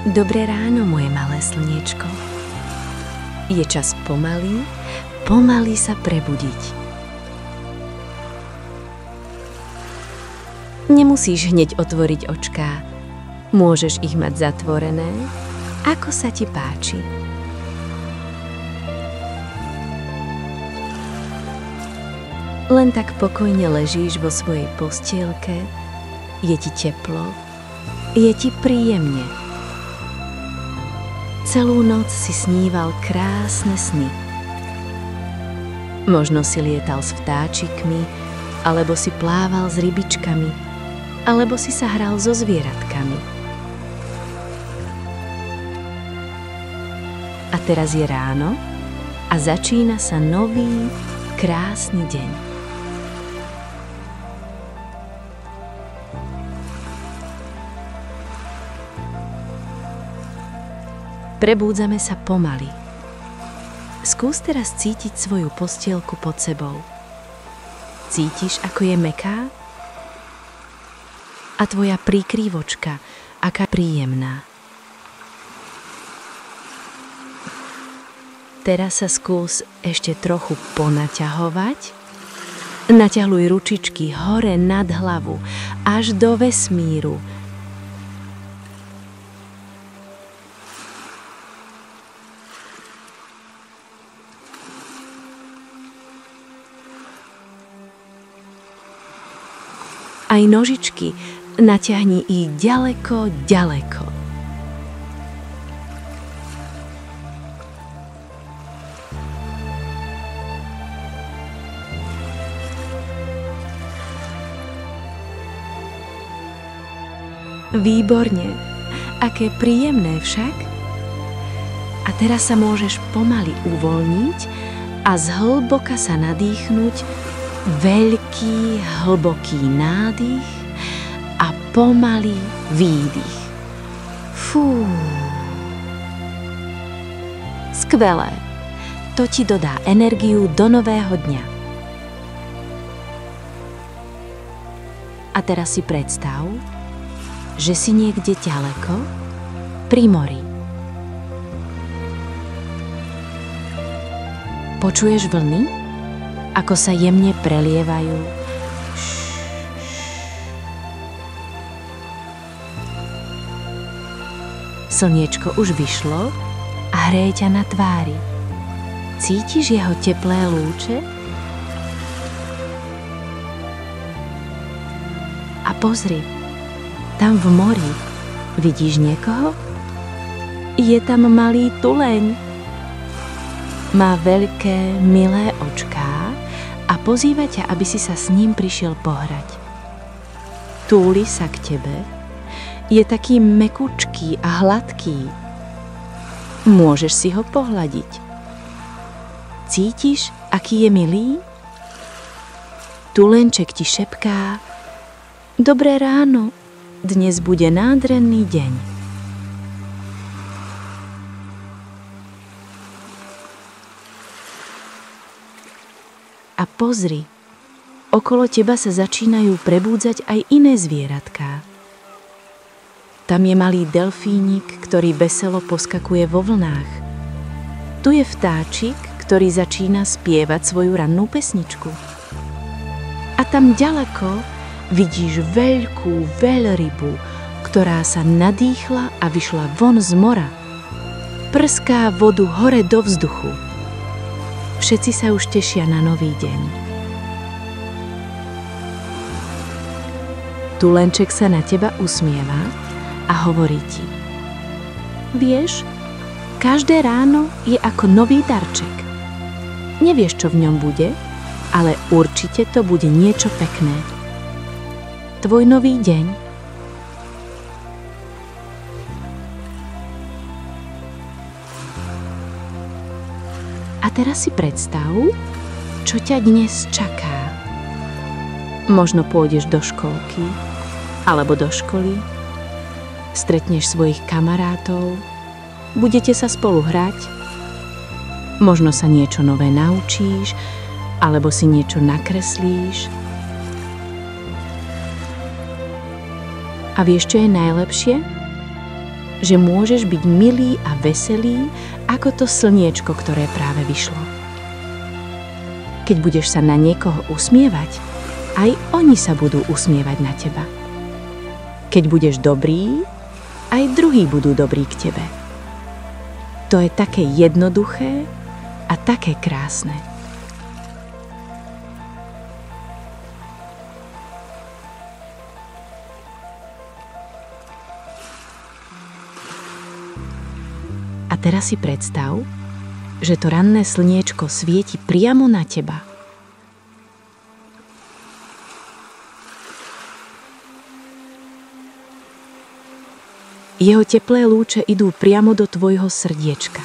Dobré ráno, moje malé slniečko. Je čas pomaly sa prebudiť. Nemusíš hneď otvoriť očká. Môžeš ich mať zatvorené, ako sa ti páči. Len tak pokojne ležíš vo svojej postielke, je ti teplo, je ti príjemne. Celú noc si sníval krásne sny. Možno si lietal s vtáčikmi, alebo si plával s rybičkami, alebo si sa hral so zvieratkami. A teraz je ráno a začína sa nový, krásny deň. Prebúdzame sa pomaly. Skús teraz cítiť svoju postielku pod sebou. Cítiš, ako je mäkká? A tvoja príkrývočka, aká príjemná. Teraz sa skús ešte trochu ponaťahovať. Naťahuj ručičky hore nad hlavu, až do vesmíru. Aj nožičky natiahni ich ďaleko, ďaleko. Výborne, aké príjemné však. A teraz sa môžeš pomaly uvoľniť a zhlboka sa nadýchnuť. Veľký, hlboký nádych a pomalý výdych. Fú. Skvelé. To ti dodá energiu do nového dňa. A teraz si predstav, že si niekde ďaleko pri mori. Počuješ vlny? Ako sa jemne prelievajú. Slniečko už vyšlo a hreje ťa na tvári. Cítiš jeho teplé lúče? A pozri, tam v mori vidíš niekoho? Je tam malý tuleň. Má veľké, milé očká a pozýva ťa, aby si sa s ním prišiel pohrať. Túli sa k tebe, je taký mäkučký a hladký. Môžeš si ho pohľadiť. Cítiš, aký je milý? Tulenček ti šepká: Dobré ráno, dnes bude nádherný deň. A pozri, okolo teba sa začínajú prebúdzať aj iné zvieratká. Tam je malý delfínik, ktorý veselo poskakuje vo vlnách. Tu je vtáčik, ktorý začína spievať svoju rannú pesničku. A tam ďaleko vidíš veľkú veľrybu, ktorá sa nadýchla a vyšla von z mora. Prská vodu hore do vzduchu. Všetci sa už tešia na nový deň. Tulenček sa na teba usmieva a hovorí ti: Vieš, každé ráno je ako nový darček. Nevieš, čo v ňom bude, ale určite to bude niečo pekné. Tvoj nový deň. A teraz si predstav, čo ťa dnes čaká. Možno pôjdeš do školky alebo do školy, stretneš svojich kamarátov, budete sa spolu hrať, možno sa niečo nové naučíš alebo si niečo nakreslíš. A vieš, čo je najlepšie? že môžeš byť milý a veselý ako to slniečko, ktoré práve vyšlo. Keď budeš sa na niekoho usmievať, aj oni sa budú usmievať na teba. Keď budeš dobrý, aj druhí budú dobrí k tebe. To je také jednoduché a také krásne. A teraz si predstav, že to ranné slniečko svieti priamo na teba. Jeho teplé lúče idú priamo do tvojho srdiečka.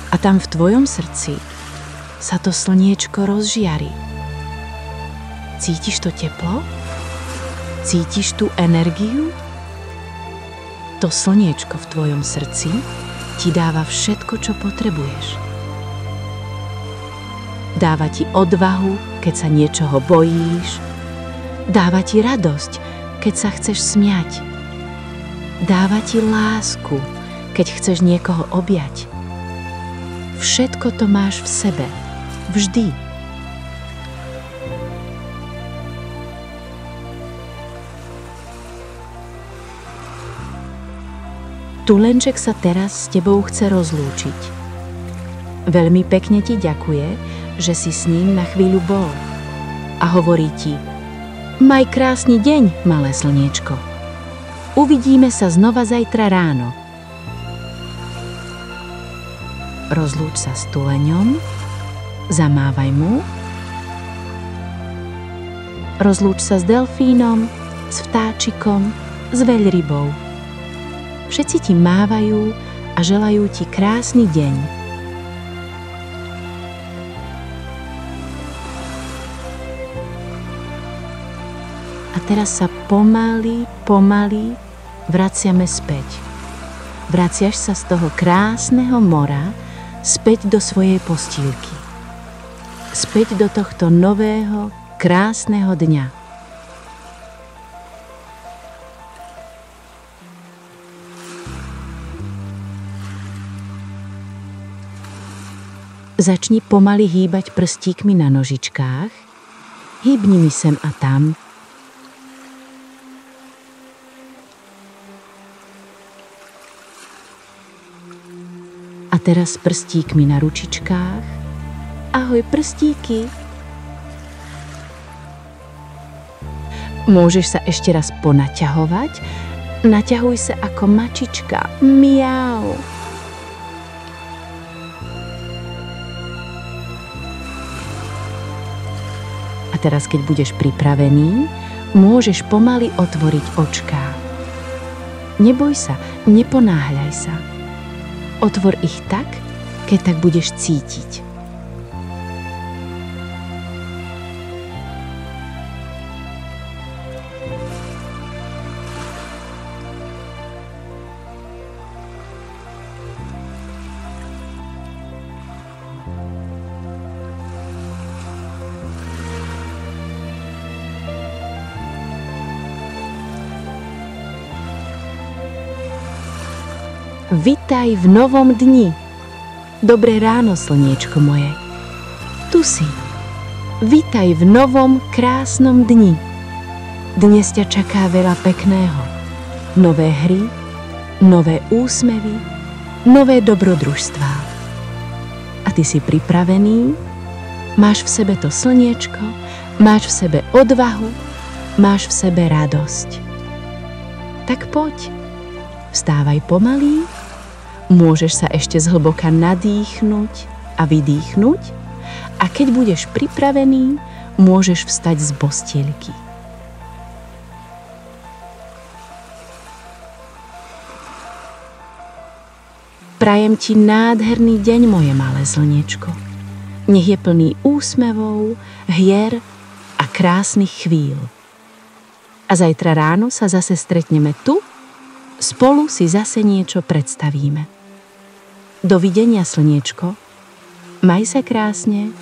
A tam v tvojom srdci sa to slniečko rozžiari. Cítiš to teplo? Cítiš tú energiu? To slniečko v tvojom srdci ti dáva všetko, čo potrebuješ. Dáva ti odvahu, keď sa niečoho bojíš. Dáva ti radosť, keď sa chceš smiať. Dáva ti lásku, keď chceš niekoho objať. Všetko to máš v sebe. Vždy. Tulenček sa teraz s tebou chce rozlúčiť. Veľmi pekne ti ďakuje, že si s ním na chvíľu bol. A hovorí ti: maj krásny deň, malé slniečko. Uvidíme sa znova zajtra ráno. Rozlúč sa s tuleňom, zamávaj mu. Rozlúč sa s delfínom, s vtáčikom, s veľrybou. Všetci ti mávajú a želajú ti krásny deň. A teraz sa pomaly vraciame späť. Vraciaš sa z toho krásneho mora späť do svojej postýlky. Späť do tohto nového, krásneho dňa. Začni pomaly hýbať prstíkmi na nožičkách. Hýbni mi sem a tam. A teraz prstíkmi na ručičkách. Ahoj, prstíky. Môžeš sa ešte raz ponaťahovať. Naťahuj sa ako mačička. Miau. A teraz, keď budeš pripravený, môžeš pomaly otvoriť očká. Neboj sa, neponáhľaj sa. Otvor ich tak, keď tak budeš cítiť. Vitaj v novom dni. Dobré ráno, slniečko moje. Tu si. Vitaj v novom, krásnom dni. Dnes ťa čaká veľa pekného. Nové hry, nové úsmevy, nové dobrodružstvá. A ty si pripravený? Máš v sebe to slniečko, máš v sebe odvahu, máš v sebe radosť. Tak poď. Vstávaj pomaly, môžeš sa ešte zhlboka nadýchnuť a vydýchnuť a keď budeš pripravený, môžeš vstať z postielky. Prajem ti nádherný deň, moje malé slniečko. Nech je plný úsmevov, hier a krásnych chvíľ. A zajtra ráno sa zase stretneme tu, spolu si zase niečo predstavíme. Dovidenia, slniečko. Maj sa krásne.